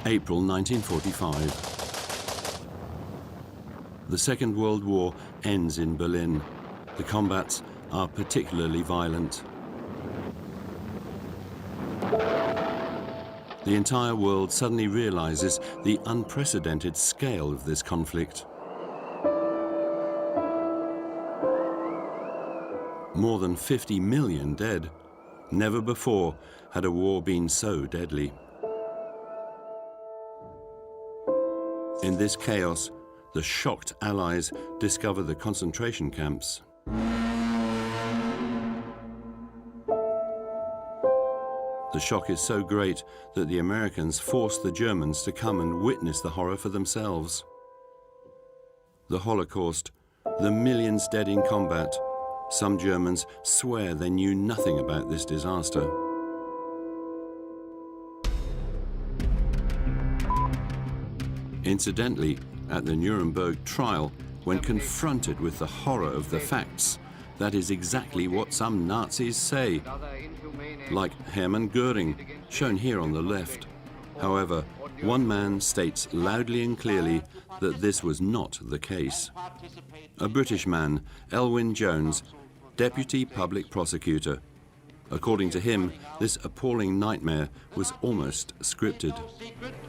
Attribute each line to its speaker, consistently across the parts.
Speaker 1: April 1945. The Second World War ends in Berlin. The combats are particularly violent. The entire world suddenly realizes the unprecedented scale of this conflict. More than 50 million dead. Never before had a war been so deadly. In this chaos, the shocked Allies discover the concentration camps. The shock is so great that the Americans force the Germans to come and witness the horror for themselves. The Holocaust, the millions dead in combat. Some Germans swear they knew nothing about this disaster. Incidentally, at the Nuremberg trial, when confronted with the horror of the facts, that is exactly what some Nazis say, like Hermann Göring, shown here on the left. However, one man states loudly and clearly that this was not the case. A British man, Elwyn Jones, Deputy Public Prosecutor. According to him, this appalling nightmare was almost scripted.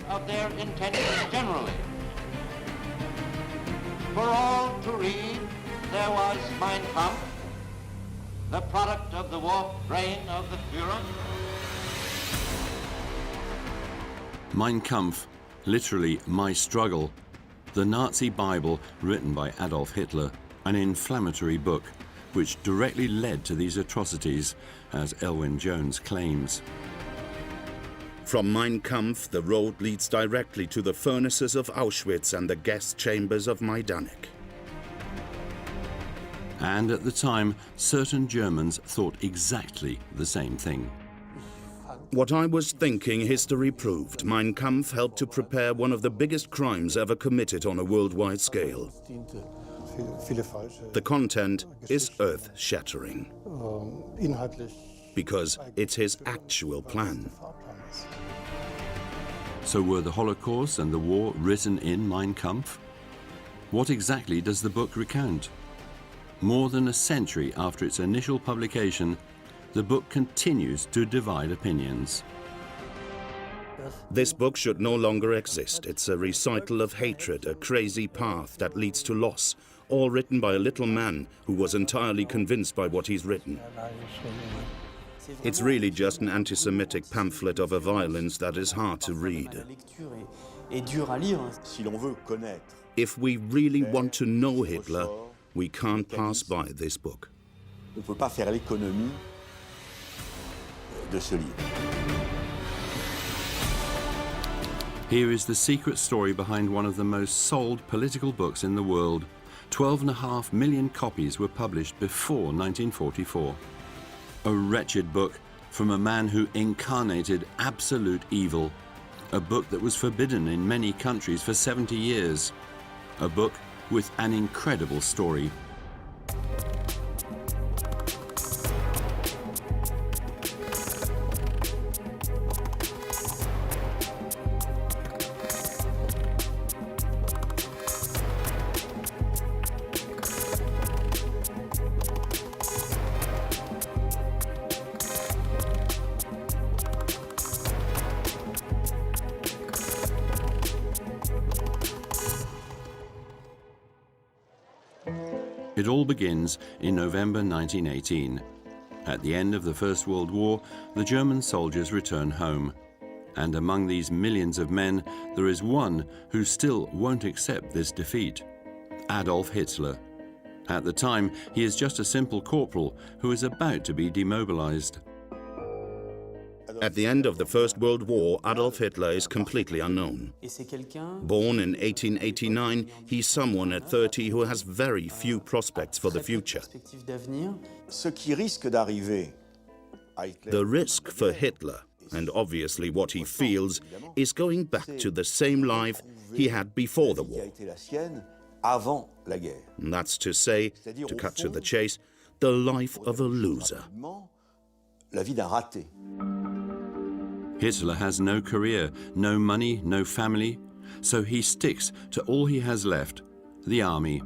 Speaker 2: Of their intentions generally. For all to read, there was Mein Kampf, the product of the war brain of the Führer.
Speaker 1: Mein Kampf, literally My Struggle, the Nazi Bible written by Adolf Hitler, an inflammatory book which directly led to these atrocities, as Elwyn Jones claims.
Speaker 3: From Mein Kampf, the road leads directly to the furnaces of Auschwitz and the gas chambers of Majdanek.
Speaker 1: And at the time, certain Germans thought exactly the same thing.
Speaker 3: What I was thinking, history proved. Mein Kampf helped to prepare one of the biggest crimes ever committed on a worldwide scale. The content is earth-shattering, because it's his actual plan.
Speaker 1: So were the Holocaust and the war written in Mein Kampf? What exactly does the book recount? More than a century after its initial publication, the book continues to divide opinions.
Speaker 3: This book should no longer exist. It's a recital of hatred, a crazy path that leads to loss, all written by a little man who was entirely convinced by what he's written. It's really just an anti-Semitic pamphlet of a violence that is hard to read. If we really want to know Hitler, we can't pass by this book.
Speaker 1: Here is the secret story behind one of the most sold political books in the world. 12.5 million copies were published before 1944. A wretched book from a man who incarnated absolute evil. A book that was forbidden in many countries for 70 years. A book with an incredible story. It all begins in November 1918. At the end of the First World War, the German soldiers return home. And among these millions of men, there is one who still won't accept this defeat: Adolf Hitler. At the time, he is just a simple corporal who is about to be demobilized.
Speaker 3: At the end of the First World War, Adolf Hitler is completely unknown. Born in 1889, he's someone at 30 who has very few prospects for the future. The risk for Hitler, and obviously what he feels, is going back to the same life he had before the war. And that's to say, to cut to the chase, the life of a loser.
Speaker 1: Hitler has no career, no money, no family, so he sticks to all he has left, the army.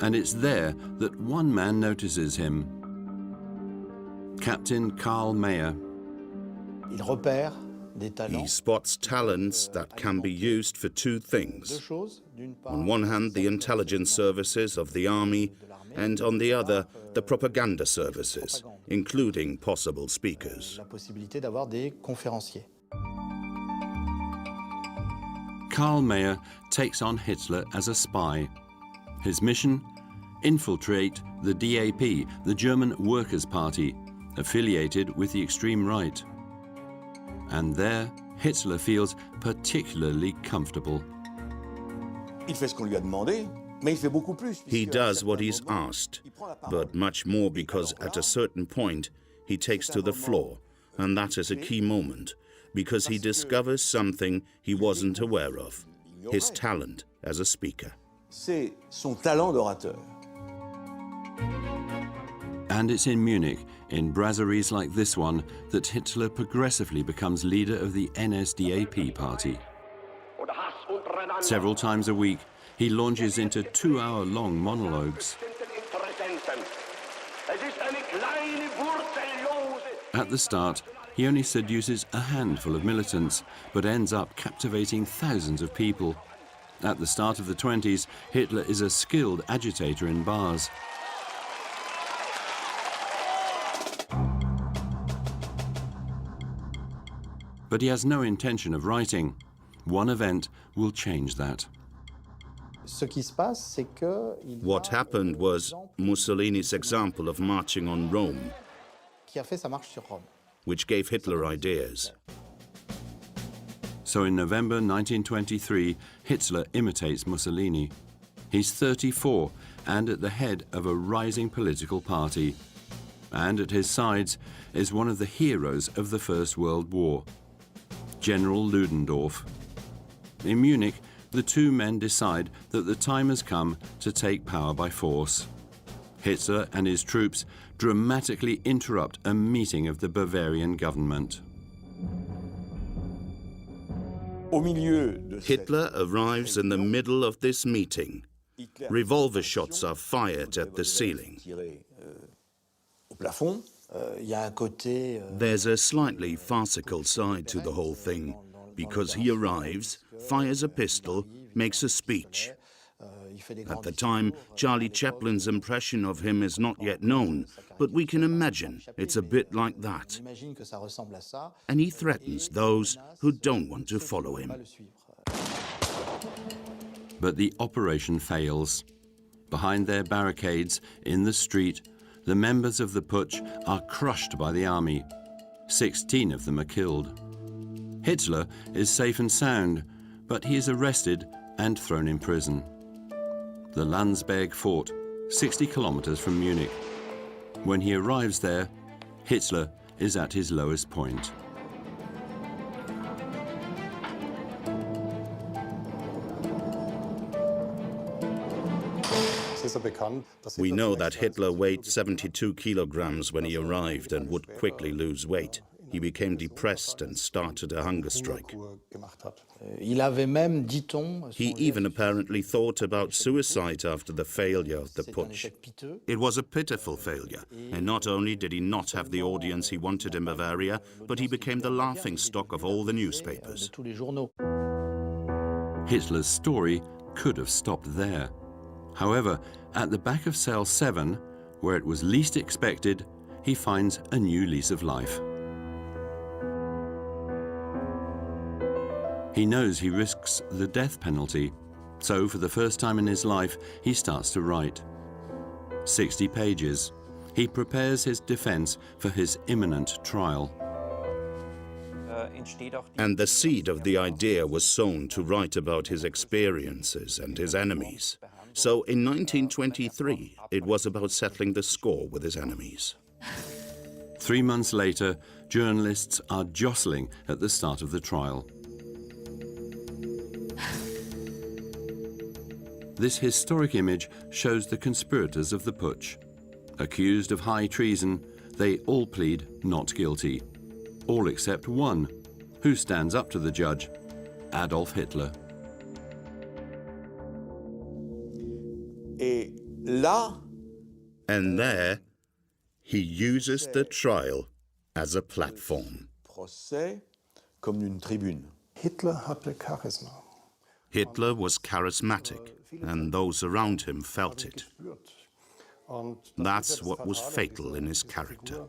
Speaker 1: And it's there that one man notices him. Captain Karl Mayer.
Speaker 3: He spots talents that can be used for two things. On one hand, the intelligence services of the army, and on the other, the propaganda services, including possible speakers.
Speaker 1: Karl Mayer takes on Hitler as a spy. His mission? Infiltrate the DAP, the German Workers' Party, affiliated with the extreme right. And there, Hitler feels particularly comfortable.
Speaker 3: He does what he's asked, but much more because at a certain point, he takes to the floor, and that is a key moment, because he discovers something he wasn't aware of, his talent as a speaker.
Speaker 1: And it's in Munich, in brasseries like this one, that Hitler progressively becomes leader of the NSDAP party. Several times a week, he launches into 2-hour-long monologues. At the start, he only seduces a handful of militants, but ends up captivating thousands of people. At the start of the 20s, Hitler is a skilled agitator in bars. But he has no intention of writing. One event will change that.
Speaker 3: What happened was Mussolini's example of marching on Rome, which gave Hitler ideas.
Speaker 1: So in November 1923, Hitler imitates Mussolini. He's 34 and at the head of a rising political party. And at his sides is one of the heroes of the First World War, General Ludendorff. In Munich, the two men decide that the time has come to take power by force. Hitler and his troops dramatically interrupt a meeting of the Bavarian government.
Speaker 3: Hitler arrives in the middle of this meeting. Revolver shots are fired at the ceiling. There's a slightly farcical side to the whole thing, because he arrives, fires a pistol, makes a speech. At the time, Charlie Chaplin's impression of him is not yet known, but we can imagine it's a bit like that. And he threatens those who don't want to follow him.
Speaker 1: But the operation fails. Behind their barricades, in the street, the members of the putsch are crushed by the army. 16 of them are killed. Hitler is safe and sound, but he is arrested and thrown in prison. The Landsberg fort, 60 kilometers from Munich. When he arrives there, Hitler is at his lowest point.
Speaker 3: We know that Hitler weighed 72 kilograms when he arrived and would quickly lose weight. He became depressed and started a hunger strike. He even apparently thought about suicide after the failure of the putsch. It was a pitiful failure, and not only did he not have the audience he wanted in Bavaria, but he became the laughingstock of all the newspapers.
Speaker 1: Hitler's story could have stopped there. However, at the back of cell 7, where it was least expected, he finds a new lease of life. He knows he risks the death penalty, so for the first time in his life, he starts to write. 60 pages. He prepares his defense for his imminent trial.
Speaker 3: And the seed of the idea was sown to write about his experiences and his enemies. So in 1923, it was about settling the score with his enemies.
Speaker 1: 3 months later, journalists are jostling at the start of the trial. This historic image shows the conspirators of the putsch. Accused of high treason, They all plead not guilty. All except one, who stands up to the judge, Adolf Hitler.
Speaker 4: Et là,
Speaker 3: And there, he uses the trial as a platform.
Speaker 4: procès comme une tribune.
Speaker 5: Hitler hatte Charisma.
Speaker 3: Hitler was charismatic, and those around him felt it. That's what was fatal in his character,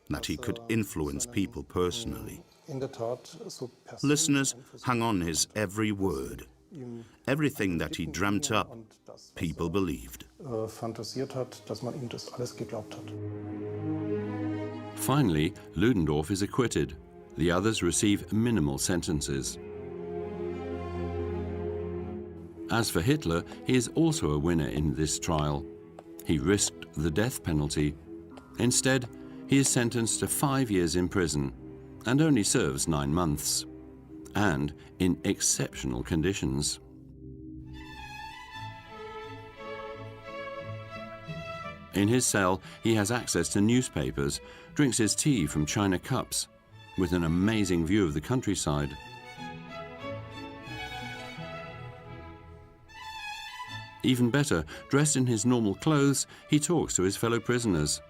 Speaker 3: that he could influence people personally.
Speaker 5: In der Tat so
Speaker 3: Listeners hung on his every word. Everything that he dreamt up, people believed.
Speaker 5: fantasiert hat, dass man ihm das alles geglaubt hat.
Speaker 1: Finally, Ludendorff is acquitted. The others receive minimal sentences. As for Hitler, he is also a winner in this trial. He risked the death penalty. Instead, he is sentenced to 5 years in prison and only serves 9 months, and in exceptional conditions. In his cell, he has access to newspapers, drinks his tea from china cups, with an amazing view of the countryside. Even better, dressed in his normal clothes, he talks to his fellow prisoners.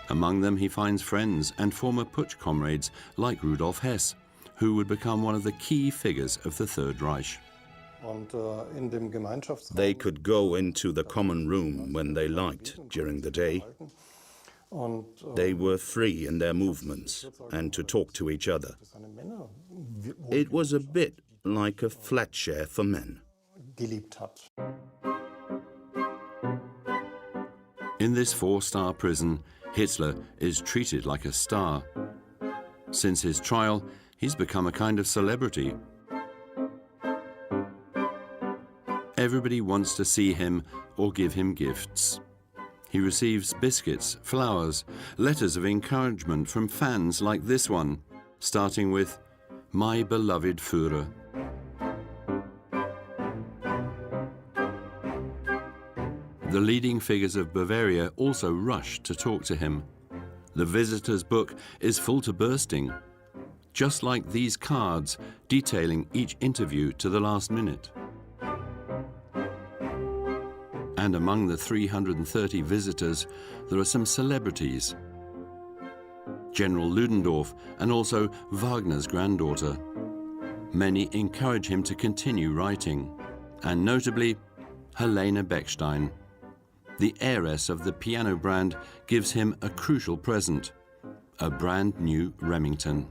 Speaker 1: Among them, he finds friends and former putsch comrades like Rudolf Hess, who would become one of the key figures of the Third Reich.
Speaker 5: Und in dem Gemeinschaftsraum
Speaker 3: They could go into the common room when they liked during the day.
Speaker 5: und
Speaker 3: They were free in their movements and to talk to each other.
Speaker 5: seine Männer
Speaker 3: It was a bit like a flat share for men.
Speaker 5: geliebt hat.
Speaker 1: In this 4-star prison, Hitler is treated like a star. Since his trial, he's become a kind of celebrity. Everybody wants to see him or give him gifts. He receives biscuits, flowers, letters of encouragement from fans like this one, starting with, "My beloved Führer." The leading figures of Bavaria also rush to talk to him. The visitor's book is full to bursting, just like these cards detailing each interview to the last minute. And among the 330 visitors, there are some celebrities. General Ludendorff and also Wagner's granddaughter. Many encourage him to continue writing, and notably, Helene Beckstein. The heiress of the piano brand gives him a crucial present, a brand new Remington.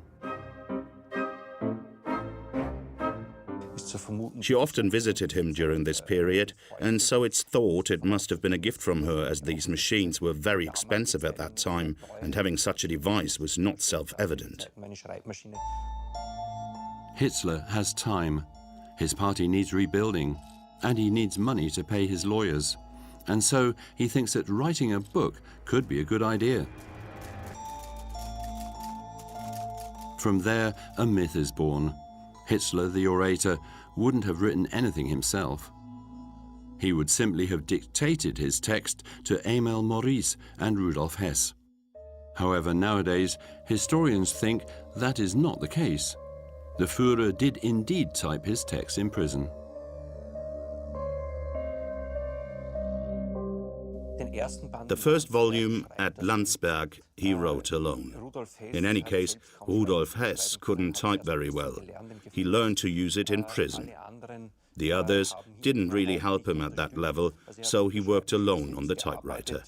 Speaker 3: She often visited him during this period, and so it's thought it must have been a gift from her, as these machines were very expensive at that time, and having such a device was not self-evident.
Speaker 1: Hitler has time. His party needs rebuilding, and he needs money to pay his lawyers. And so he thinks that writing a book could be a good idea. From there, a myth is born. Hitler, the orator, wouldn't have written anything himself. He would simply have dictated his text to Emil Maurice and Rudolf Hess. However, nowadays, historians think that is not the case. The Führer did indeed type his text in prison.
Speaker 3: The first volume at Landsberg he wrote alone. In any case, Rudolf Hess couldn't type very well. He learned to use it in prison. The others didn't really help him at that level, so he worked alone on the typewriter.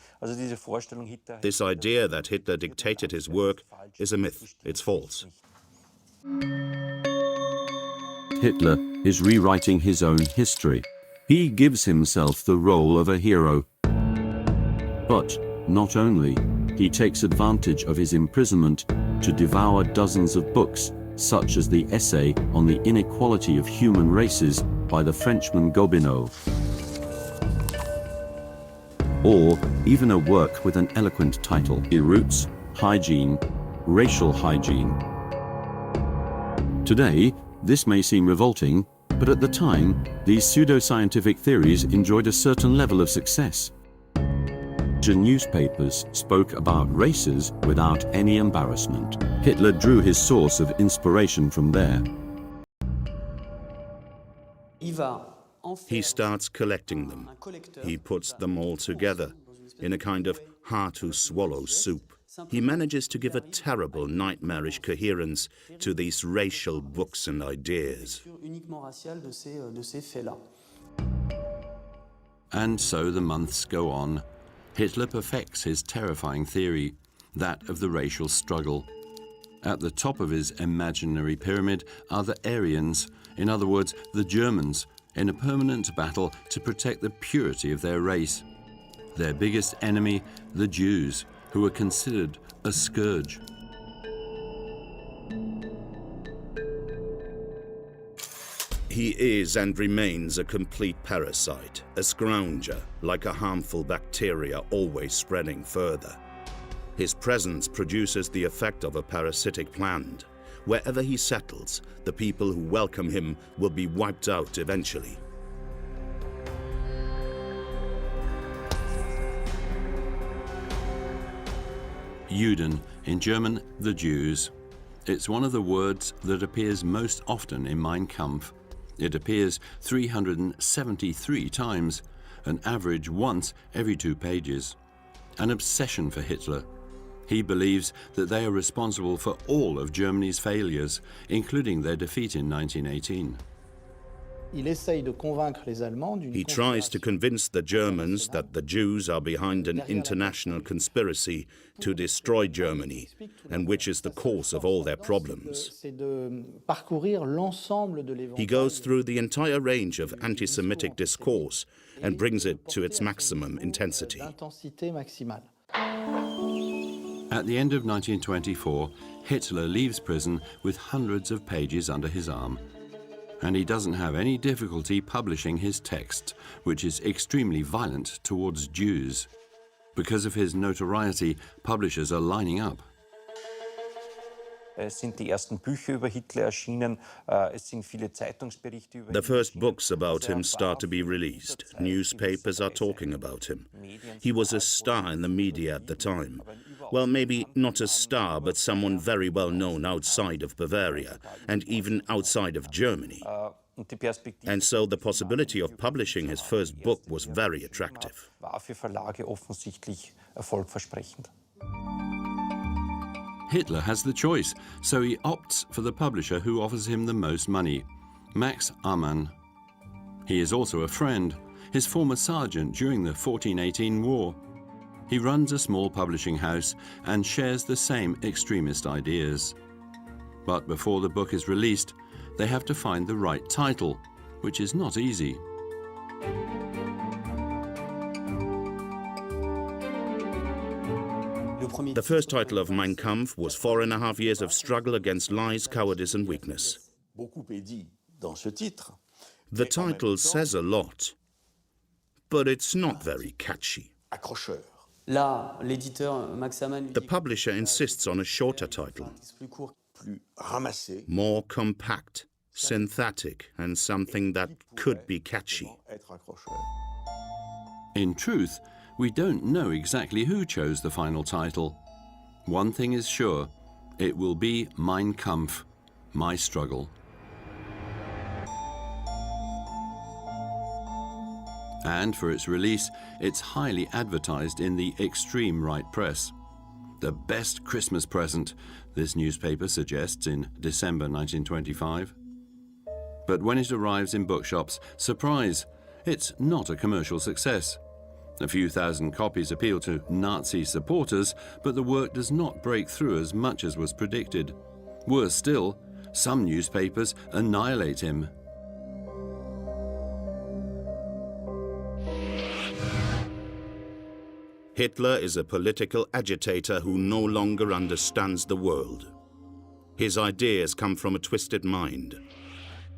Speaker 3: This idea that Hitler dictated his work is a myth. It's false.
Speaker 6: Hitler is rewriting his own history. He gives himself the role of a hero. But not only, he takes advantage of his imprisonment to devour dozens of books, such as the essay on the inequality of human races by the Frenchman Gobineau, or even a work with an eloquent title, Roots, Hygiene, Racial Hygiene. Today, this may seem revolting, but at the time, these pseudoscientific theories enjoyed a certain level of success. Newspapers spoke about races without any embarrassment. Hitler drew his source of inspiration from there.
Speaker 3: He starts collecting them. He puts them all together in a kind of hard-to-swallow soup. He manages to give a terrible, nightmarish coherence to these racial books and ideas.
Speaker 1: And so the months go on. Hitler perfects his terrifying theory, that of the racial struggle. At the top of his imaginary pyramid are the Aryans, in other words, the Germans, in a permanent battle to protect the purity of their race. Their biggest enemy, the Jews, who are considered a scourge.
Speaker 3: He is and remains a complete parasite, a scrounger, like a harmful bacteria always spreading further. His presence produces the effect of a parasitic plant. Wherever he settles, the people who welcome him will be wiped out eventually.
Speaker 1: Juden, in German, the Jews. It's one of the words that appears most often in Mein Kampf. It appears 373 times, an average once every 2 pages. An obsession for Hitler. He believes that they are responsible for all of Germany's failures, including their defeat in 1918.
Speaker 3: He tries to convince the Germans that the Jews are behind an international conspiracy to destroy Germany, and which is the cause of all their problems. He goes through the entire range of anti-Semitic discourse and brings it to its maximum intensity.
Speaker 1: At the end of 1924, Hitler leaves prison with hundreds of pages under his arm. And he doesn't have any difficulty publishing his text, which is extremely violent towards Jews. Because of his notoriety, publishers are lining up.
Speaker 3: The first books about him start to be released. Newspapers are talking about him. He was a star in the media at the time. Well, maybe not a star, but someone very well known outside of Bavaria, and even outside of Germany. And so the possibility of publishing his first book was very attractive.
Speaker 1: Hitler has the choice, so he opts for the publisher who offers him the most money, Max Amann. He is also a friend, his former sergeant during the 1418 war. He runs a small publishing house and shares the same extremist ideas. But before the book is released, they have to find the right title, which is not easy.
Speaker 3: The first title of Mein Kampf was 4.5 years of struggle against lies, cowardice and weakness. The title says a lot, but it's not very catchy. The publisher insists on a shorter title, more compact, synthetic, and something that could be catchy.
Speaker 1: In truth, we don't know exactly who chose the final title. One thing is sure, it will be Mein Kampf, my struggle. And for its release, it's highly advertised in the extreme right press. The best Christmas present, this newspaper suggests in December 1925. But when it arrives in bookshops, surprise, it's not a commercial success. A few thousand copies appeal to Nazi supporters, but the work does not break through as much as was predicted. Worse still, some newspapers annihilate him.
Speaker 3: Hitler is a political agitator who no longer understands the world. His ideas come from a twisted mind.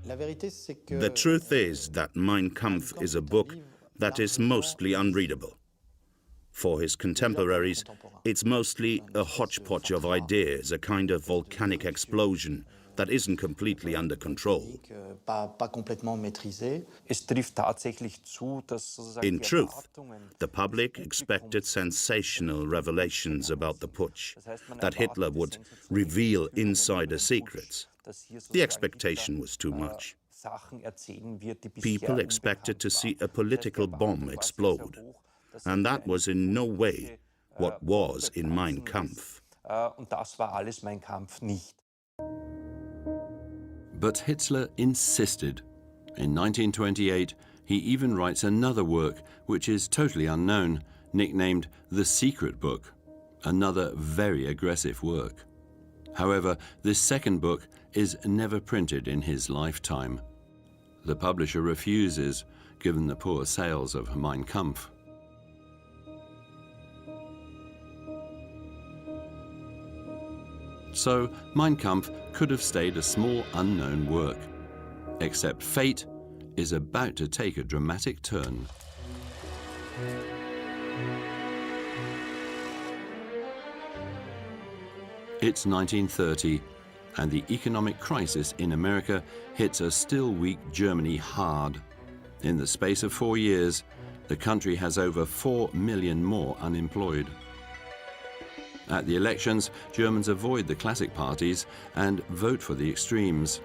Speaker 3: The truth is that Mein Kampf is a book that is mostly unreadable. For his contemporaries, it's mostly a hodgepodge of ideas, a kind of volcanic explosion, that isn't completely under control.
Speaker 7: Pas complètement maîtrisé.
Speaker 8: Es trifft tatsächlich zu, dass sozusagen
Speaker 3: In
Speaker 8: die
Speaker 3: truth,
Speaker 8: Erwartungen
Speaker 3: the public expected sensational revelations about the putsch, that Hitler would reveal insider secrets. The expectation was too much.
Speaker 8: Sachen erzählen wird, die
Speaker 3: People
Speaker 8: bisher
Speaker 3: expected to
Speaker 8: unbekannt
Speaker 3: see
Speaker 8: waren.
Speaker 3: a political bomb explode, and that was in no way what was in Mein Kampf.
Speaker 8: Und das war alles Mein Kampf nicht.
Speaker 1: But Hitler insisted. In 1928, he even writes another work which is totally unknown, nicknamed The Secret Book, another very aggressive work. However, this second book is never printed in his lifetime. The publisher refuses, given the poor sales of Mein Kampf. So, Mein Kampf could have stayed a small unknown work. Except fate is about to take a dramatic turn. It's 1930, and the economic crisis in America hits a still weak Germany hard. In the space of 4 years, the country has over 4 million more unemployed. At the elections, Germans avoid the classic parties and vote for the extremes.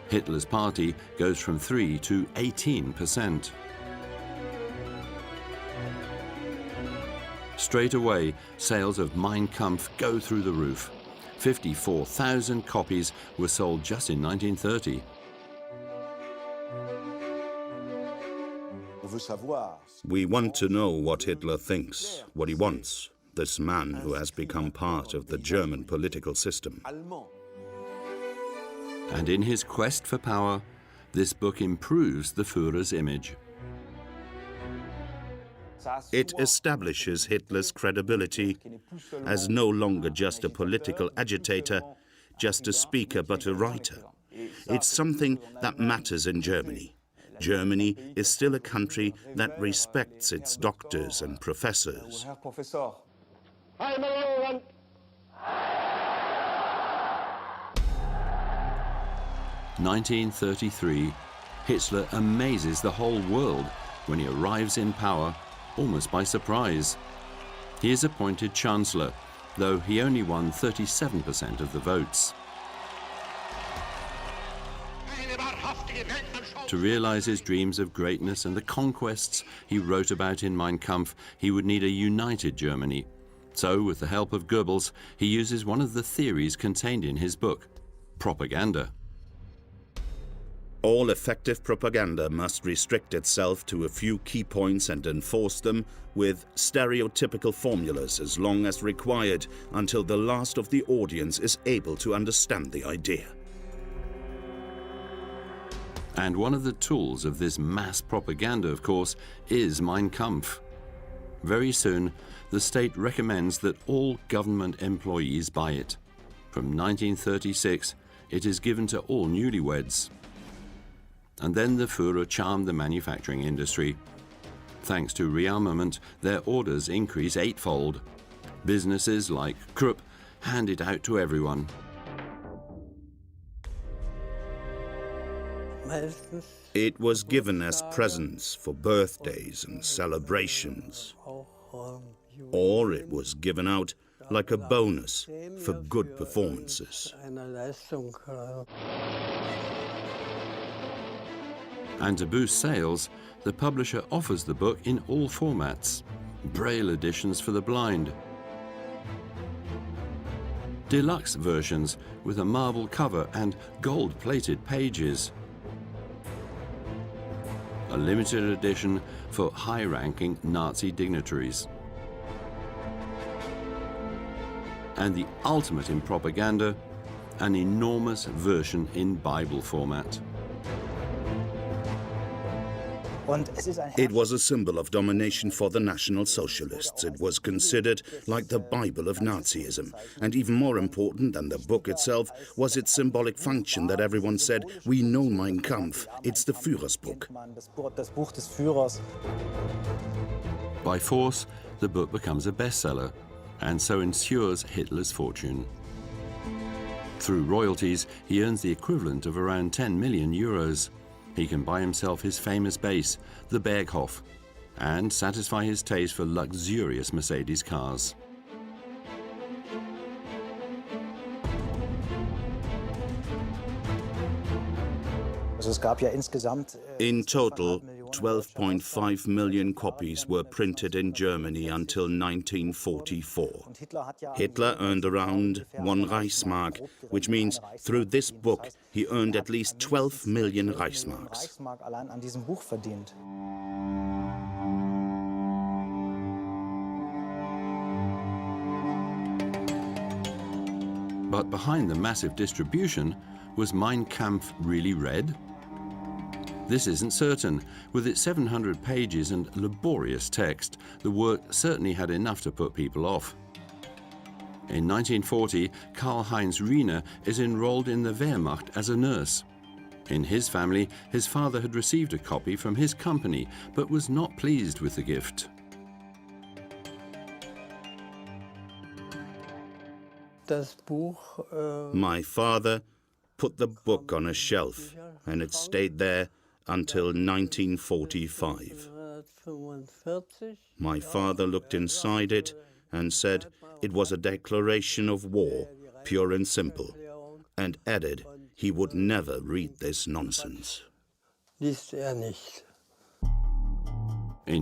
Speaker 1: Hitler's party goes from 3 to 18%. Straight away, sales of Mein Kampf go through the roof. 54,000 copies were sold just in 1930.
Speaker 3: We want to know what Hitler thinks, what he wants, this man who has become part of the German political system.
Speaker 1: And in his quest for power, this book improves the Führer's image.
Speaker 3: It establishes Hitler's credibility as no longer just a political agitator, just a speaker, but a writer. It's something that matters in Germany. Germany is still a country that respects its doctors and professors.
Speaker 1: 1933, Hitler amazes the whole world when he arrives in power, almost by surprise. He is appointed Chancellor, though he only won 37% of the votes. To realize his dreams of greatness and the conquests he wrote about in Mein Kampf, he would need a united Germany. So, with the help of Goebbels, he uses one of the theories contained in his book, propaganda.
Speaker 3: All effective propaganda must restrict itself to a few key points and enforce them with stereotypical formulas as long as required until the last of the audience is able to understand the idea.
Speaker 1: And one of the tools of this mass propaganda, of course, is Mein Kampf. Very soon, the state recommends that all government employees buy it. From 1936, it is given to all newlyweds. And then the Führer charmed the manufacturing industry. Thanks to rearmament, their orders increase eightfold. Businesses like Krupp hand it out to everyone.
Speaker 3: It was given as presents for birthdays and celebrations, or it was given out like a bonus for good performances.
Speaker 1: And to boost sales, the publisher offers the book in all formats. Braille editions for the blind, deluxe versions with a marble cover and gold-plated pages, a limited edition for high-ranking Nazi dignitaries, and the ultimate in propaganda, an enormous version in Bible format.
Speaker 3: It was a symbol of domination for the National Socialists. It was considered like the Bible of Nazism. And even more important than the book itself was its symbolic function that everyone said, we know Mein Kampf, it's the Führer's book.
Speaker 1: By force, the book becomes a bestseller, and so ensures Hitler's fortune. Through royalties, he earns the equivalent of around 10 million euros. He can buy himself his famous base, the Berghof, and satisfy his taste for luxurious Mercedes cars.
Speaker 3: In total, 12.5 million copies were printed in Germany until 1944. Hitler earned around 1 Reichsmark, which means through this book he earned at least 12 million Reichsmarks.
Speaker 1: But behind the massive distribution, was Mein Kampf really read? This isn't certain. With its 700 pages and laborious text, the work certainly had enough to put people off. In 1940, Karl-Heinz Riener is enrolled in the Wehrmacht as a nurse. In his family, his father had received a copy from his company, but was not pleased with the gift.
Speaker 3: My father put the book on a shelf, and it stayed there until 1945. My father looked inside it and said it was a declaration of war, pure and simple, and added he would never read this nonsense.
Speaker 1: In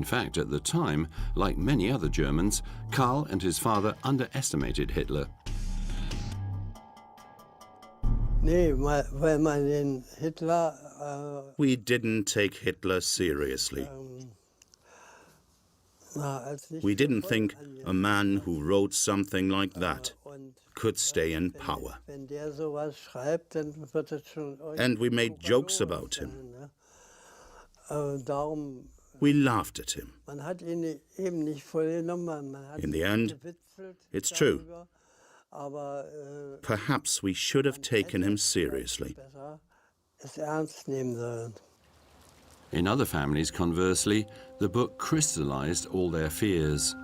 Speaker 1: fact, at the time, like many other Germans, Karl and his father underestimated Hitler.
Speaker 3: We didn't take Hitler seriously. We didn't think a man who wrote something like that could stay in power. And we made jokes about him. We laughed at him. In the end, it's true. Perhaps we should have taken him seriously.
Speaker 1: In other families, conversely, the book crystallized all their fears.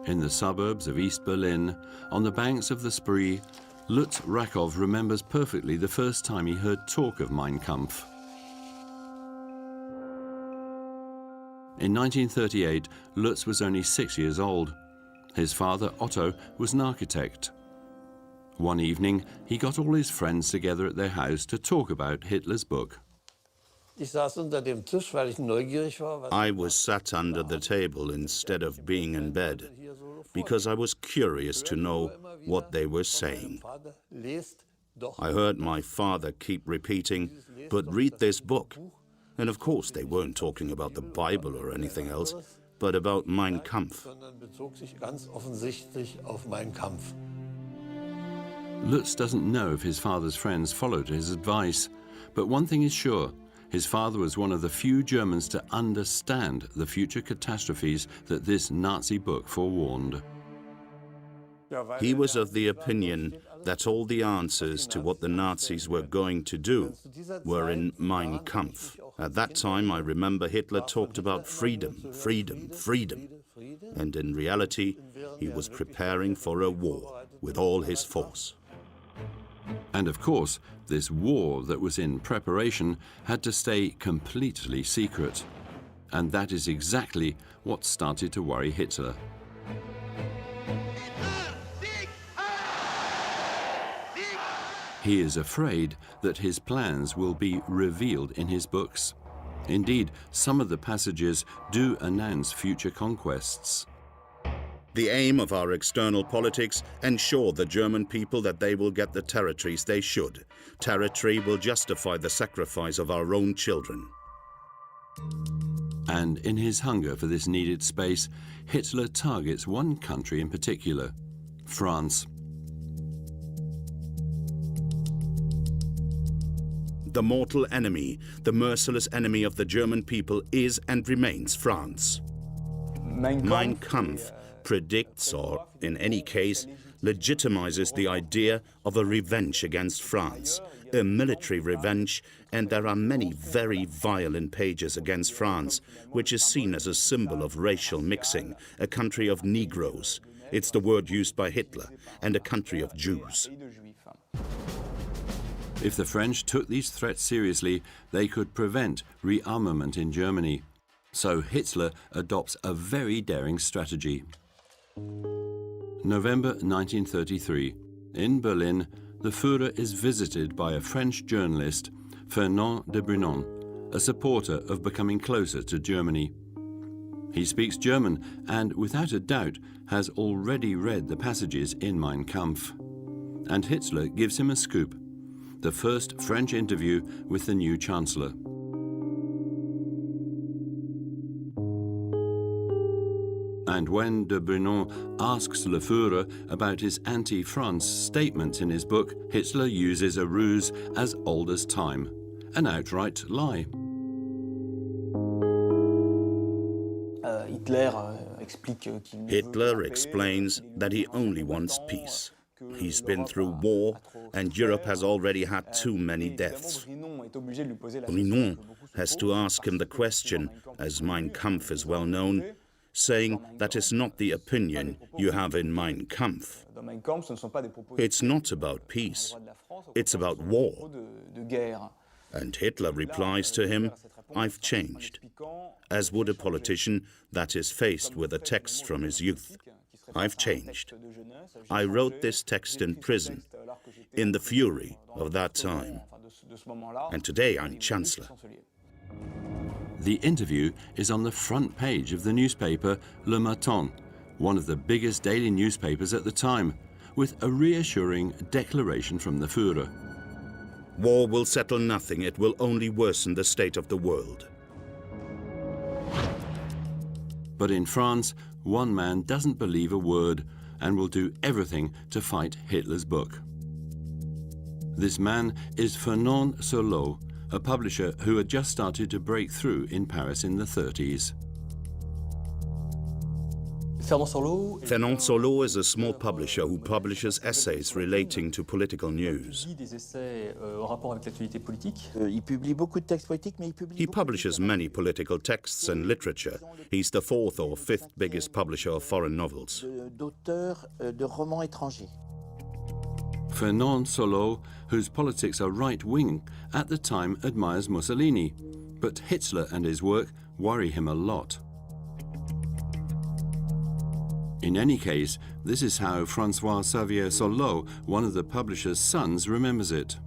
Speaker 1: In the suburbs of East Berlin, on the banks of the Spree, Lutz Rakov remembers perfectly the first time he heard talk of Mein Kampf. In 1938, Lutz was only 6 years old. His father, Otto, was an architect. One evening, he got all his friends together at their house to talk about Hitler's book.
Speaker 3: I was sat under the table instead of being in bed because I was curious to know what they were saying. I heard my father keep repeating, "But read this book." And of course they weren't talking about the Bible or anything else, but about Mein Kampf.
Speaker 1: Lutz doesn't know if his father's friends followed his advice, but one thing is sure, his father was one of the few Germans to understand the future catastrophes that this Nazi book forewarned.
Speaker 3: He was of the opinion that all the answers to what the Nazis were going to do were in Mein Kampf. At that time, I remember Hitler talked about freedom, freedom, freedom. And in reality, he was preparing for a war with all his force.
Speaker 1: And of course, this war that was in preparation had to stay completely secret. And that is exactly what started to worry Hitler. He is afraid that his plans will be revealed in his books. Indeed, some of the passages do announce future conquests.
Speaker 3: The aim of our external politics ensure the German people that they will get the territories they should. Territory will justify the sacrifice of our own children.
Speaker 1: And in his hunger for this needed space, Hitler targets one country in particular, France.
Speaker 3: The mortal enemy, the merciless enemy of the German people is and remains France. Mein Kampf predicts, or in any case, legitimizes the idea of a revenge against France, a military revenge, and there are many very violent pages against France, which is seen as a symbol of racial mixing, a country of Negroes, It's the word used by Hitler and a country of Jews.
Speaker 1: If the French took these threats seriously, they could prevent rearmament in Germany. So Hitler adopts a very daring strategy. November 1933. In Berlin, the Führer is visited by a French journalist, Fernand de Brunon, a supporter of becoming closer to Germany. He speaks German and, without a doubt, has already read the passages in Mein Kampf. And Hitler gives him a scoop: the first French interview with the new Chancellor. And when de Brunon asks Le Führer about his anti-France statements in his book, Hitler uses a ruse as old as time, an outright lie.
Speaker 3: Hitler explains that he only wants peace. He's been through war, and Europe has already had too many deaths. Brunon has to ask him the question, as Mein Kampf is well known, saying that is not the opinion you have in Mein Kampf. It's not about peace, it's about war. And Hitler replies to him, "I've changed," as would a politician that is faced with a text from his youth. I've changed. I wrote this text in prison, in the fury of that time. And today I'm Chancellor.
Speaker 1: The interview is on the front page of the newspaper Le Matin, one of the biggest daily newspapers at the time, with a reassuring declaration from the Führer.
Speaker 3: War will settle nothing. It will only worsen the state of the world.
Speaker 1: But in France, one man doesn't believe a word and will do everything to fight Hitler's book. This man is Fernand Solot, a publisher who had just started to break through in Paris in the 30s.
Speaker 3: Fernand Solot is a small publisher who publishes essays relating to political news. He publishes many political texts and literature. He's the fourth or fifth biggest publisher of foreign novels.
Speaker 1: Fernand Solot, whose politics are right-wing, at the time admires Mussolini, but Hitler and his work worry him a lot. In any case, this is how François-Xavier Solot, one of the publisher's sons, remembers it.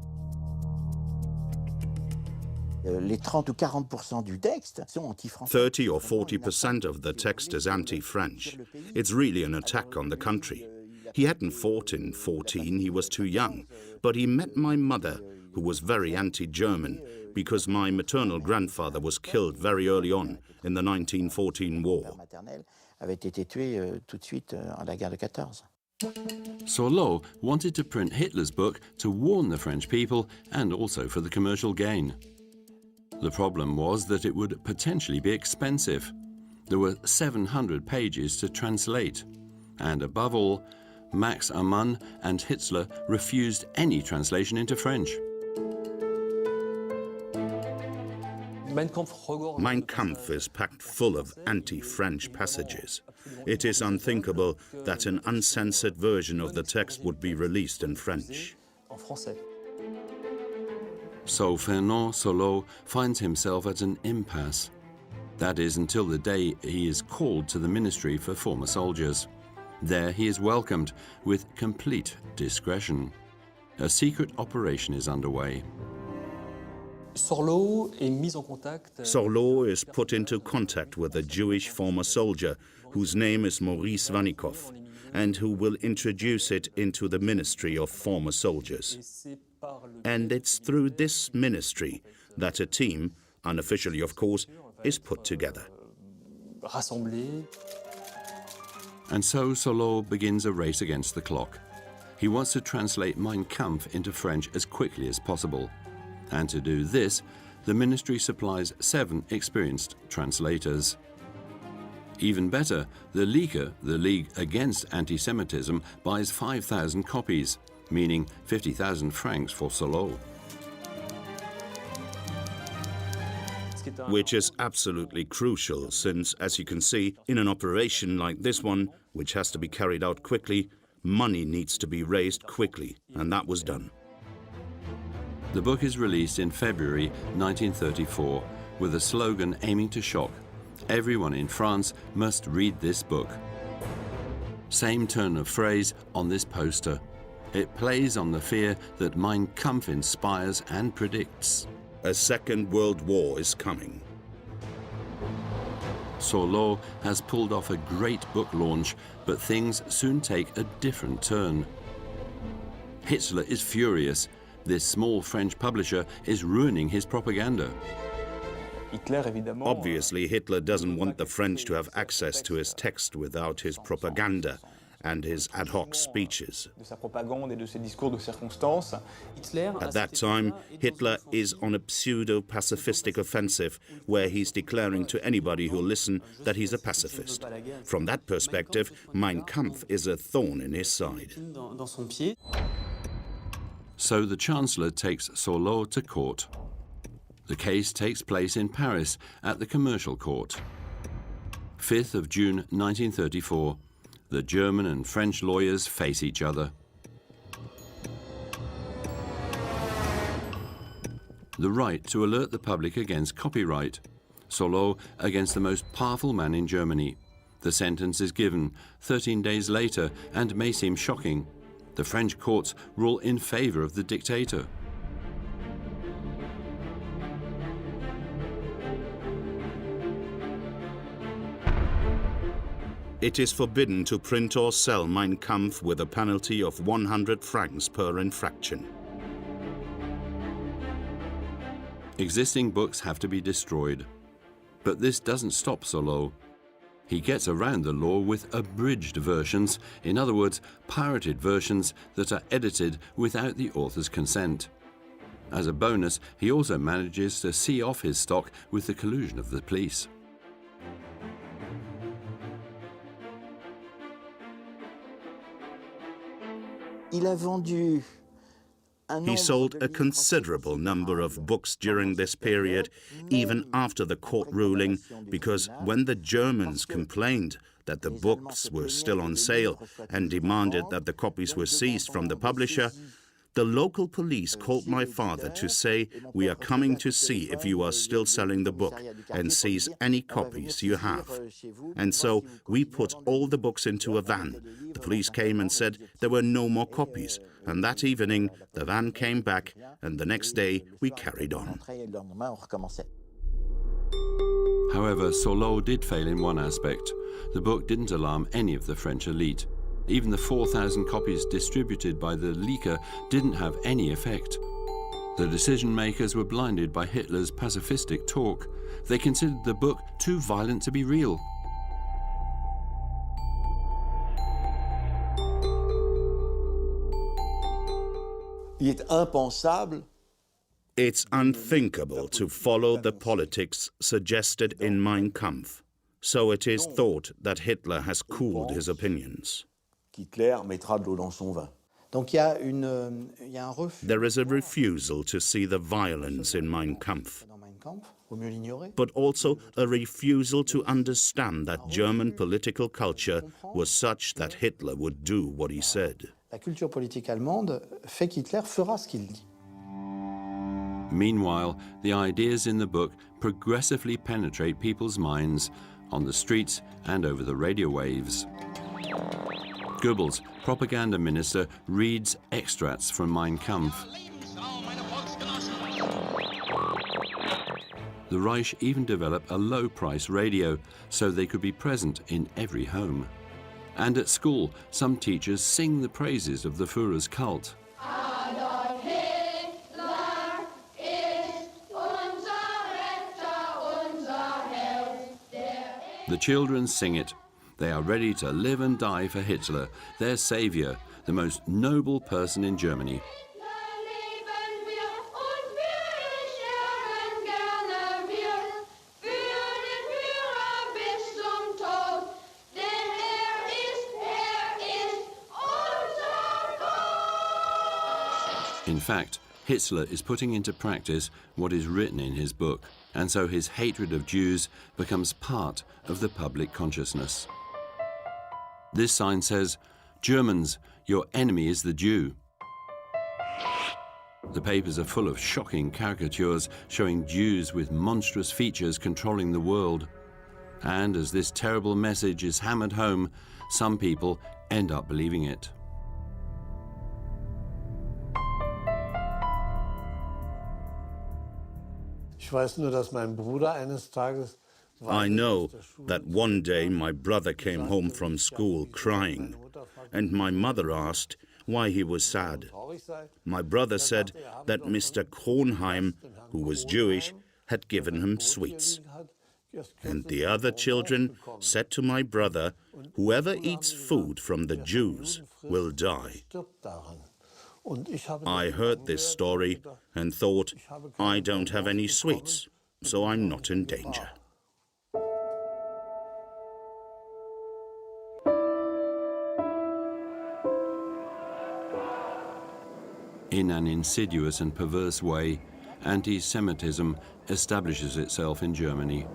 Speaker 3: 30 or 40% of the text is anti-French. It's really an attack on the country. He hadn't fought in 14, he was too young, but he met my mother, who was very anti-German, because my maternal grandfather was killed very early on in the 1914 war.
Speaker 1: Solot wanted to print Hitler's book to warn the French people and also for the commercial gain. The problem was that it would potentially be expensive. There were 700 pages to translate, and above all, Max Amann and Hitler refused any translation into French.
Speaker 3: Mein Kampf is packed full of anti-French passages. It is unthinkable that an uncensored version of the text would be released in French.
Speaker 1: So Fernand Solot finds himself at an impasse. That is until the day he is called to the Ministry for Former Soldiers. There he is welcomed with complete discretion. A secret operation is underway.
Speaker 3: Solot is put into contact with a Jewish former soldier whose name is Maurice Vanikoff, and who will introduce it into the Ministry of Former Soldiers. And it's through this ministry that a team, unofficially of course, is put together.
Speaker 1: And so Solot begins a race against the clock. He wants to translate Mein Kampf into French as quickly as possible. And to do this, the ministry supplies 7 experienced translators. Even better, the leaker, the League Against Anti-Semitism, buys 5,000 copies, meaning 50,000 francs for Solot.
Speaker 3: which is absolutely crucial since, as you can see, in an operation like this one, which has to be carried out quickly, money needs to be raised quickly, and that was done.
Speaker 1: The book is released in February 1934 with a slogan aiming to shock. Everyone in France must read this book. Same turn of phrase on this poster. It plays on the fear that Mein Kampf inspires and predicts.
Speaker 3: A second world war is coming.
Speaker 1: Sorleau has pulled off a great book launch, but things soon take a different turn. Hitler is furious. This small French publisher is ruining his propaganda.
Speaker 3: Obviously, Hitler doesn't want the French to have access to his text without his propaganda and his ad hoc speeches. At that time, Hitler is on a pseudo-pacifistic offensive where he's declaring to anybody who'll listen that he's a pacifist. From that perspective, Mein Kampf is a thorn in his side.
Speaker 1: So the Chancellor takes Sorleau to court. The case takes place in Paris at the Commercial Court. 5th of June 1934. The German and French lawyers face each other. The right to alert the public against copyright. Sorleau against the most powerful man in Germany. The sentence is given 13 days later and may seem shocking. The French courts rule in favor of the dictator.
Speaker 3: It is forbidden to print or sell Mein Kampf with a penalty of 100 francs per infraction.
Speaker 1: Existing books have to be destroyed. But this doesn't stop Sorleau. He gets around the law with abridged versions, in other words, pirated versions that are edited without the author's consent. As a bonus, he also manages to see off his stock with the collusion of the police.
Speaker 3: He sold a considerable number of books during this period, even after the court ruling, because when the Germans complained that the books were still on sale and demanded that the copies were seized from the publisher, the local police called my father to say, "We are coming to see if you are still selling the book and seize any copies you have." And so we put all the books into a van. The police came and said there were no more copies. And that evening, the van came back, and the next day we carried on.
Speaker 1: However, Sorleau did fail in one aspect. The book didn't alarm any of the French elite. Even the 4,000 copies distributed by the leaker didn't have any effect. The decision makers were blinded by Hitler's pacifistic talk. They considered the book too violent to be real.
Speaker 3: It's unthinkable to follow the politics suggested in Mein Kampf. So it is thought that Hitler has cooled his opinions. There is a refusal to see the violence in Mein Kampf, but also a refusal to understand that German political culture was such that Hitler would do what he said.
Speaker 1: Meanwhile, the ideas in the book progressively penetrate people's minds on the streets and over the radio waves. Goebbels, propaganda minister, reads extracts from Mein Kampf. The Reich even developed a low-price radio so they could be present in every home. And at school, some teachers sing the praises of the Führer's cult.
Speaker 9: Adolf Hitler ist unser Retter, unser Held.
Speaker 1: The children sing it. They are ready to live and die for Hitler, their savior, the most noble person in Germany. In fact, Hitler is putting into practice what is written in his book. and so his hatred of Jews becomes part of the public consciousness. This sign says, "Germans, your enemy is the Jew." The papers are full of shocking caricatures showing Jews with monstrous features controlling the world. And as this terrible message is hammered home, some people end up believing it.
Speaker 3: I know that one day my brother came home from school crying, and my mother asked why he was sad. My brother said that Mr. Kronheim, who was Jewish, had given him sweets. And the other children said to my brother, "Whoever eats food from the Jews will die." I heard this story and thought, I don't have any sweets, so I'm not in danger.
Speaker 1: In an insidious and perverse way, anti-Semitism establishes itself in Germany.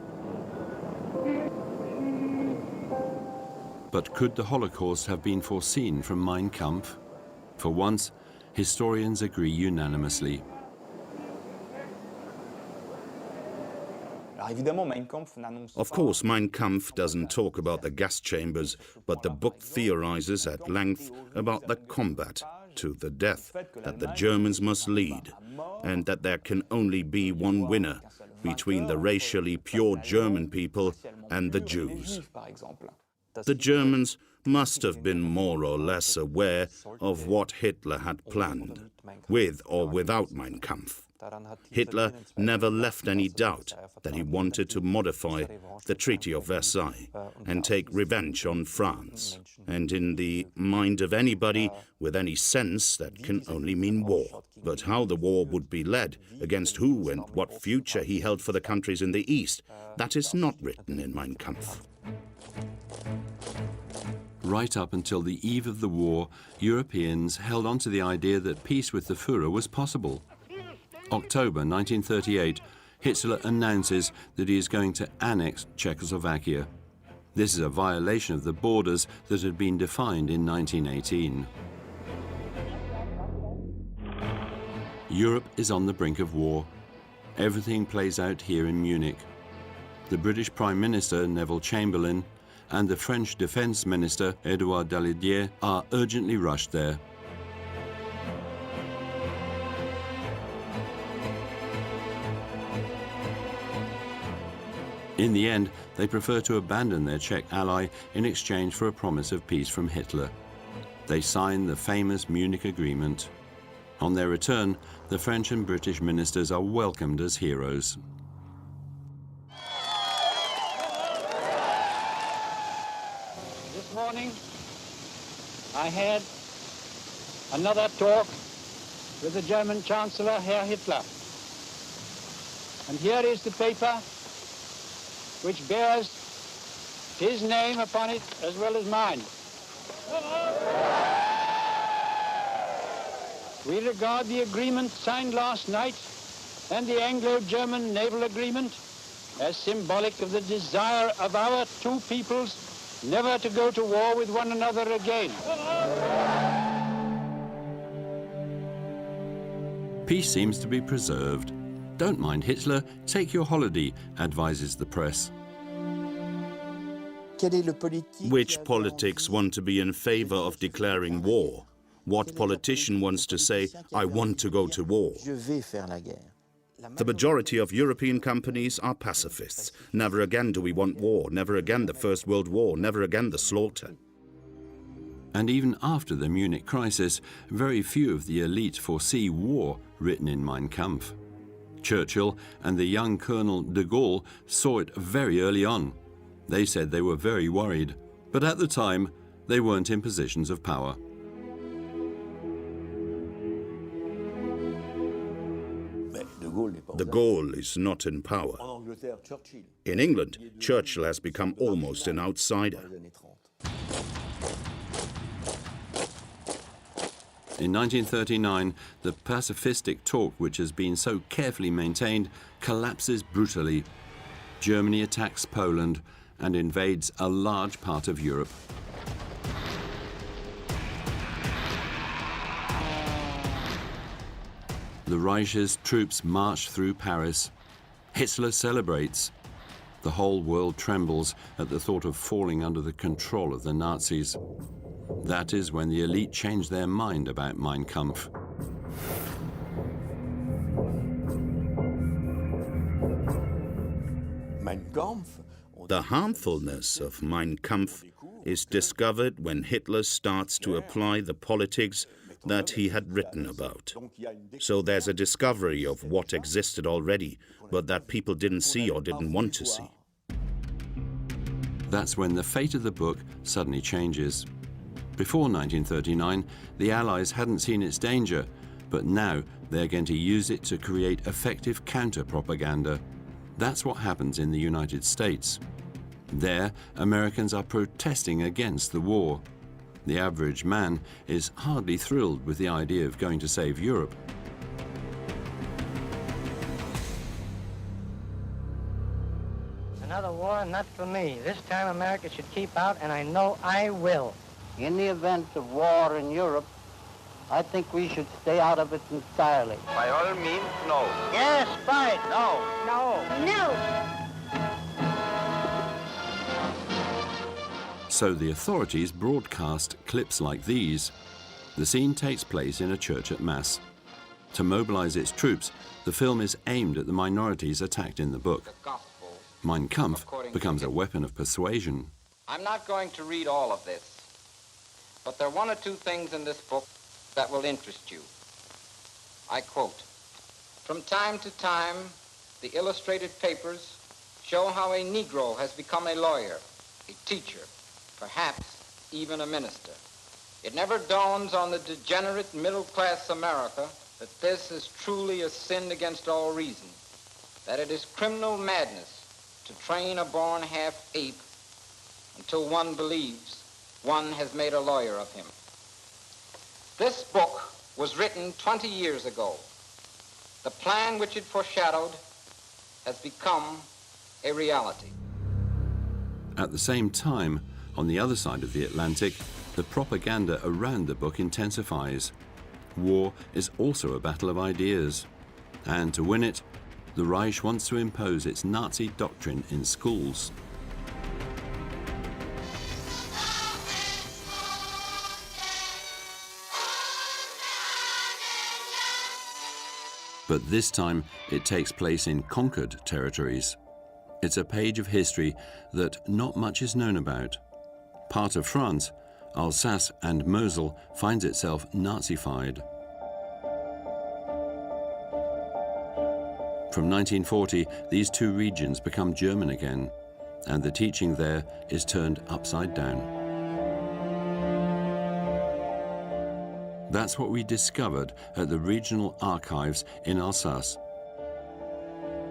Speaker 1: But could the Holocaust have been foreseen from Mein Kampf? For once, historians agree unanimously.
Speaker 3: Of course, Mein Kampf doesn't talk about the gas chambers, but the book theorizes at length about the combat to the death that the Germans must lead, and that there can only be one winner between the racially pure German people and the Jews. The Germans must have been more or less aware of what Hitler had planned, with or without Mein Kampf. Hitler never left any doubt that he wanted to modify the Treaty of Versailles and take revenge on France. And in the mind of anybody with any sense, that can only mean war. But how the war would be led, against who, and what future he held for the countries in the East, that is not written in Mein Kampf.
Speaker 1: Right up until the eve of the war, Europeans held on to the idea that peace with the Führer was possible. October 1938, Hitler announces that he is going to annex Czechoslovakia. This is a violation of the borders that had been defined in 1918. Europe is on the brink of war. Everything plays out here in Munich. The British Prime Minister, Neville Chamberlain, and the French Defense Minister, Edouard Daladier, are urgently rushed there. In the end, they prefer to abandon their Czech ally in exchange for a promise of peace from Hitler. They sign the famous Munich Agreement. On their return, the French and British ministers are welcomed as heroes.
Speaker 10: This morning, I had another talk with the German Chancellor, Herr Hitler. And here is the paper which bears his name upon it as well as mine. We regard the agreement signed last night and the Anglo-German naval agreement as symbolic of the desire of our two peoples never to go to war with one another again.
Speaker 1: Peace seems to be preserved. Don't mind Hitler, take your holiday, advises the press.
Speaker 3: Which politics want to be in favor of declaring war? What politician wants to say, "I want to go to war"? The majority of European companies are pacifists. Never again do we want war, never again the First World War, never again the slaughter.
Speaker 1: And even after the Munich crisis, very few of the elite foresee war written in Mein Kampf. Churchill and the young Colonel de Gaulle saw it very early on. They said they were very worried, but at the time, they weren't in positions of power.
Speaker 3: De Gaulle is not in power. In England, Churchill has become almost an outsider.
Speaker 1: In 1939, the pacifistic talk which has been so carefully maintained collapses brutally. Germany attacks Poland and invades a large part of Europe. The Reich's troops march through Paris. Hitler celebrates. The whole world trembles at the thought of falling under the control of the Nazis. That is when the elite change their mind about Mein Kampf.
Speaker 4: Mein Kampf.
Speaker 3: The harmfulness of Mein Kampf is discovered when Hitler starts to apply the politics that he had written about. So there's a discovery of what existed already, but that people didn't see or didn't want to see.
Speaker 1: That's when the fate of the book suddenly changes. Before 1939, the Allies hadn't seen its danger, but now they're going to use it to create effective counter-propaganda. That's what happens in the United States. There, Americans are protesting against the war. The average man is hardly thrilled with the idea of going to save Europe.
Speaker 10: Another war, not for me. This time America should keep out, and I know I will.
Speaker 2: In the event of war in Europe, I think we should stay out of it entirely.
Speaker 8: By all means, no.
Speaker 10: Yes, fight.
Speaker 8: No.
Speaker 10: No.
Speaker 9: No.
Speaker 1: So the authorities broadcast clips like these. The scene takes place in a church at Mass. To mobilize its troops, the film is aimed at the minorities attacked in the book. Mein Kampf becomes a weapon of persuasion.
Speaker 11: I'm not going to read all of this, but there are one or two things in this book that will interest you. I quote, "From time to time, the illustrated papers show how a Negro has become a lawyer, a teacher, perhaps even a minister. It never dawns on the degenerate middle-class America that this is truly a sin against all reason, that it is criminal madness to train a born half-ape until one believes one has made a lawyer of him." This book was written 20 years ago. The plan which it foreshadowed has become a reality.
Speaker 1: At the same time, on the other side of the Atlantic, the propaganda around the book intensifies. War is also a battle of ideas. And to win it, the Reich wants to impose its Nazi doctrine in schools. But this time, it takes place in conquered territories. It's a page of history that not much is known about. Part of France, Alsace and Moselle, finds itself Nazified. From 1940, these two regions become German again, and the teaching there is turned upside down. That's what we discovered at the regional archives in Alsace.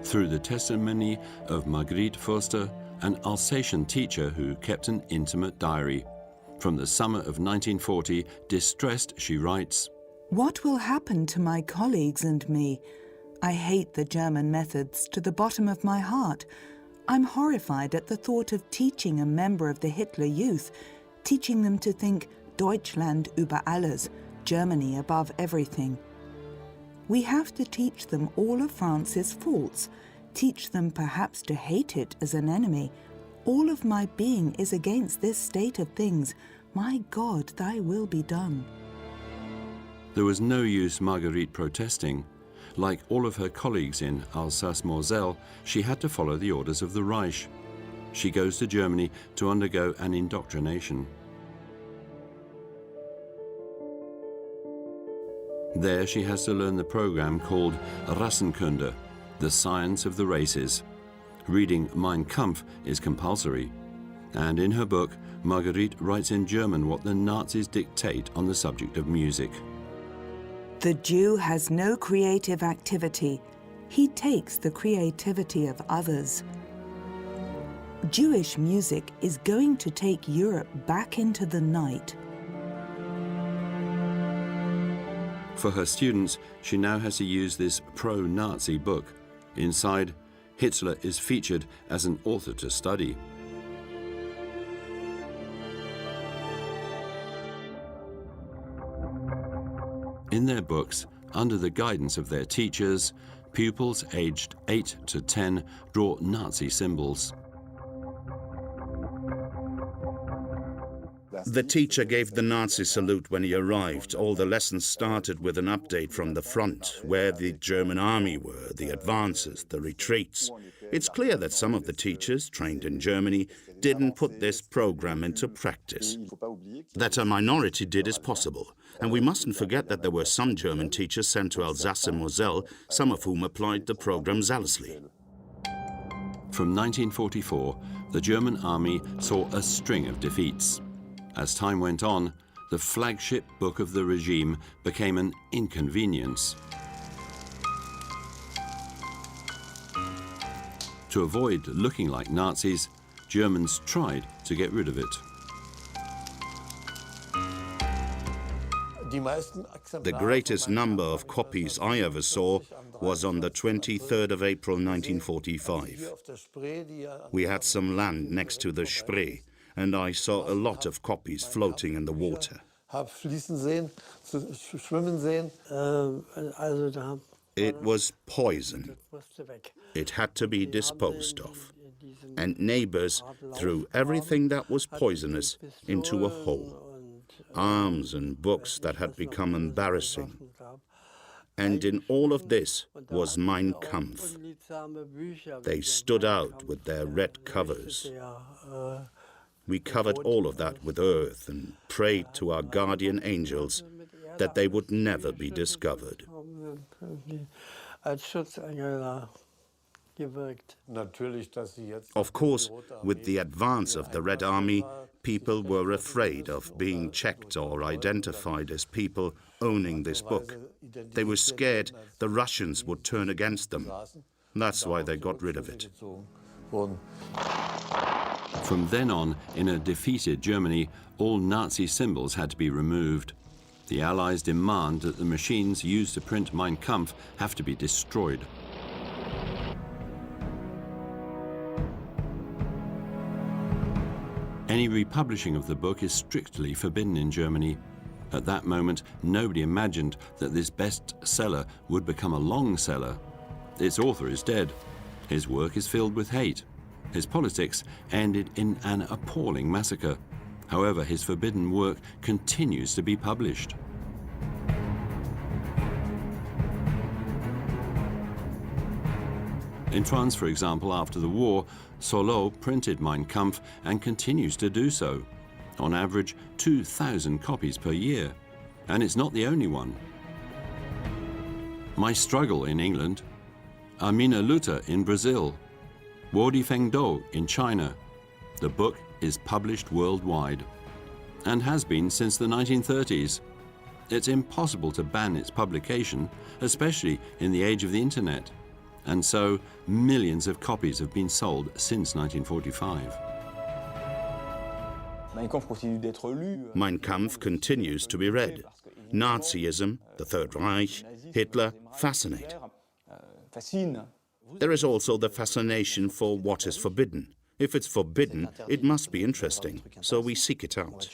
Speaker 1: Through the testimony of Marguerite Forster, an Alsatian teacher who kept an intimate diary. From the summer of 1940, distressed, she writes,
Speaker 12: "What will happen to my colleagues and me? I hate the German methods to the bottom of my heart. I'm horrified at the thought of teaching a member of the Hitler Youth, teaching them to think Deutschland über alles, Germany above everything. We have to teach them all of France's faults, teach them perhaps to hate it as an enemy. All of my being is against this state of things. My God, thy will be done."
Speaker 1: There was no use Marguerite protesting. Like all of her colleagues in Alsace-Moselle, she had to follow the orders of the Reich. She goes to Germany to undergo an indoctrination. There she has to learn the program called Rassenkunde, the science of the races. Reading Mein Kampf is compulsory. And in her book, Marguerite writes in German what the Nazis dictate on the subject of music.
Speaker 12: The Jew has no creative activity. He takes the creativity of others. Jewish music is going to take Europe back into the night.
Speaker 1: For her students, she now has to use this pro-Nazi book. Inside, Hitler is featured as an author to study. In their books, under the guidance of their teachers, pupils aged 8 to 10 draw Nazi symbols.
Speaker 3: The teacher gave the Nazi salute when he arrived. All the lessons started with an update from the front, where the German army were, the advances, the retreats. It's clear that some of the teachers, trained in Germany, didn't put this program into practice. That a minority did is possible, and we mustn't forget that there were some German teachers sent to Alsace and Moselle, some of whom applied the program zealously.
Speaker 1: From 1944, the German army saw a string of defeats. As time went on, the flagship book of the regime became an inconvenience. To avoid looking like Nazis, Germans tried to get rid of it.
Speaker 3: The greatest number of copies I ever saw was on the 23rd of April 1945. We had some land next to the Spree, and I saw a lot of copies floating in the water. It was poison. It had to be disposed of. And neighbors threw everything that was poisonous into a hole. Arms and books that had become embarrassing. And in all of this was Mein Kampf. They stood out with their red covers. We covered all of that with earth and prayed to our guardian angels that they would never be discovered. Of course, with the advance of the Red Army, people were afraid of being checked or identified as people owning this book. They were scared the Russians would turn against them. That's why they got rid of it.
Speaker 1: From then on, in a defeated Germany, all Nazi symbols had to be removed. The Allies demand that the machines used to print Mein Kampf have to be destroyed. Any republishing of the book is strictly forbidden in Germany. At that moment, nobody imagined that this bestseller would become a long seller. Its author is dead. His work is filled with hate. His politics ended in an appalling massacre. However, his forbidden work continues to be published. In France, for example, after the war, Solo printed Mein Kampf and continues to do so. On average, 2,000 copies per year. And it's not the only one. My Struggle in England, A Minha Luta in Brazil, Wo die Feng Do in China. The book is published worldwide and has been since the 1930s. It's impossible to ban its publication, especially in the age of the internet. And so, millions of copies have been sold since 1945.
Speaker 3: Mein Kampf continues to be read. Nazism, the Third Reich, Hitler fascinate. There is also the fascination for what is forbidden. If it's forbidden, it must be interesting, so we seek it out.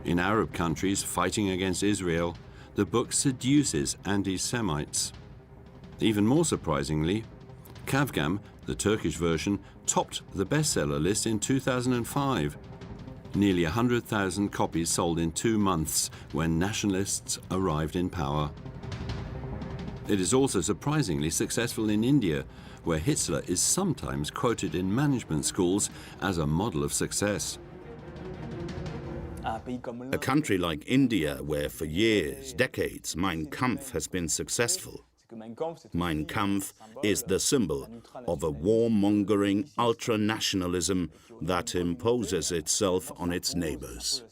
Speaker 1: In Arab countries fighting against Israel, the book seduces anti-Semites. Even more surprisingly, Kavgam, the Turkish version, topped the bestseller list in 2005. Nearly 100,000 copies sold in 2 months when nationalists arrived in power. It is also surprisingly successful in India, where Hitler is sometimes quoted in management schools as a model of success.
Speaker 3: A country like India, where for years, decades, Mein Kampf has been successful. Mein Kampf is the symbol of a warmongering ultra-nationalism that imposes itself on its neighbors.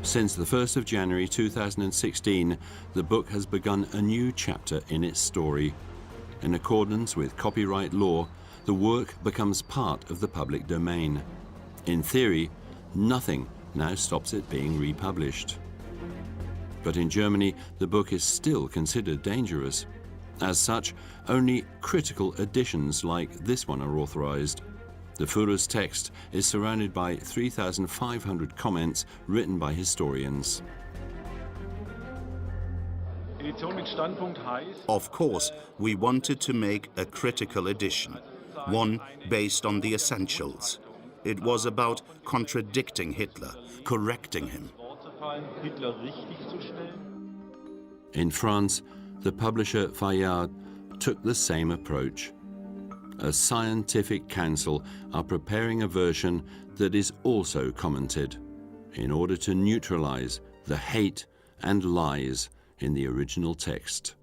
Speaker 1: Since the 1st of January 2016, the book has begun a new chapter in its story. In accordance with copyright law, the work becomes part of the public domain. In theory, nothing now stops it being republished. But in Germany, the book is still considered dangerous. As such, only critical editions like this one are authorized. The Führer's text is surrounded by 3,500 comments written by historians.
Speaker 3: Of course, we wanted to make a critical edition, one based on the essentials. It was about contradicting Hitler, correcting him.
Speaker 1: In France, the publisher Fayard took the same approach. A scientific council are preparing a version that is also commented in order to neutralize the hate and lies in the original text.